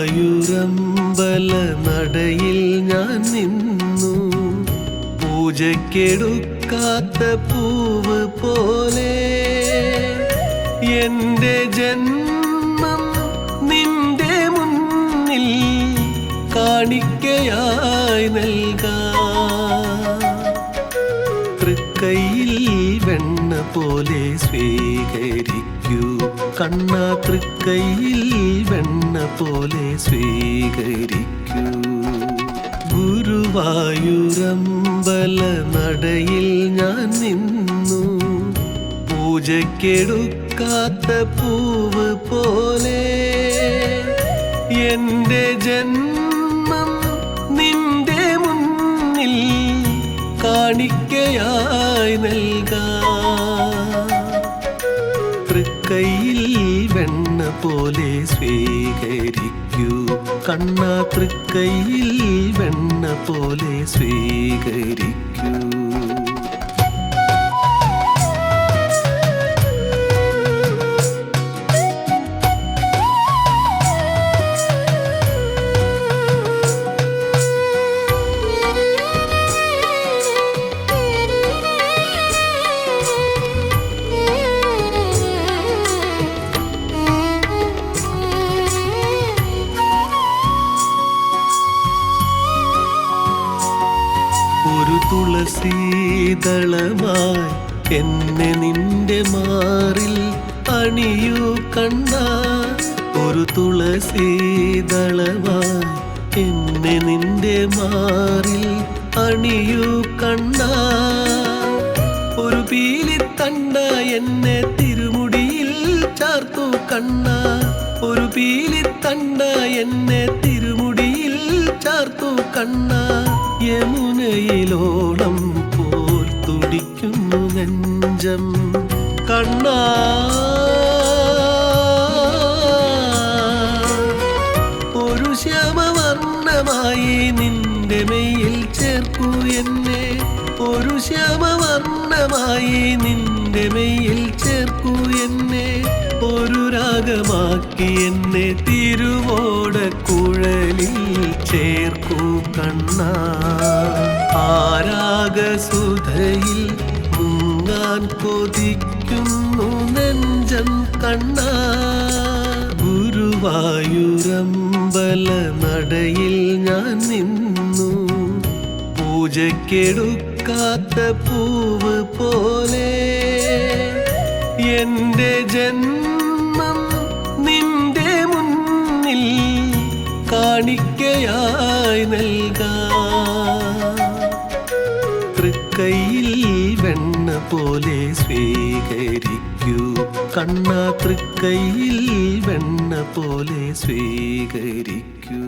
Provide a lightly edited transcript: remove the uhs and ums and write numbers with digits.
ഗുരുവായൂരമ്പല നടയിൽ ഞാൻ നിന്നു, പൂജയ്ക്കെടുക്കാത്ത പൂവ് പോലെ എന്റെ ജന്മം നിന്റെ മുന്നിൽ കാണിക്കയായി നൽകാം. തൃക്കൈയിൽ വെണ്ണ പോലെ സ്വീകരിക്കൂ കണ്ണാ, തൃക്കൈയിൽ വെണ്ണ പോലെ സ്വീകരിക്കൂ. ഗുരുവായൂരമ്പല നടയിൽ ഞാൻ നിന്നു, പൂജയ്ക്കെടുക്കാത്ത പൂവ് പോലെ എന്റെ ജന്മം നിന്റെ മുന്നിൽ കാണിക്കയായി നൽകാം. തൃക്കൈയിൽ വെണ്ണ പോലെ സ്വീകരിക്കൂ കണ്ണാ, തൃക്കൈയിൽ വെണ്ണ പോലെ സ്വീകരിക്കൂ. ഒരു തുളസീദളമായി എന്നെ നിന്റെ മാറിൽ അണിയൂ കണ്ണാ, ഒരു തുളസീദളമായി എന്നെ നിന്റെ മാറിൽ അണിയൂ കണ്ണാ. ഒരു പീലിത്തണ്ട എന്നെ തിരുമുടിയിൽ ചാർത്തു കണ്ണാ, ഒരു പീലിത്തണ്ട എന്നെ തിരുമുടിയിൽ ചാർത്തു കണ്ണാ. യമുനയിലോളം പോൽ തുടിക്കുന്നു നെഞ്ചം കണ്ണാ, ഒരു ശ്യാമവർണ്ണമായി നിന്റെ മെയ്യിൽ ചേർക്കൂ എന്നെ, ഒരു ശ്യാമവർണ്ണമായി നിന്റെ മെയ്യിൽ ചേർക്കൂ എന്നെ, ഒരു രാഗമാക്കി എന്നെ തിരുവോടക്കുഴലിൽ ചേർക്കൂ കണ്ണാ. ആരാഗസുധയിൽ മുങ്ങാൻ കൊതിക്കുന്നു നെഞ്ചം കണ്ണാ. ഗുരുവായൂരമ്പല നടയിൽ ഞാൻ നിന്നു, പൂജയ്ക്കെടുക്കാത്ത പൂവ് പോലെ എന്റെ ജന്മം നിന്റെ മുന്നിൽ കാണിക്കയായി നൽകാം. തൃക്കൈയിൽ വെണ്ണ പോലെ സ്വീകരിക്കൂ കണ്ണാ, തൃക്കൈയിൽ വെണ്ണ പോലെ സ്വീകരിക്കൂ.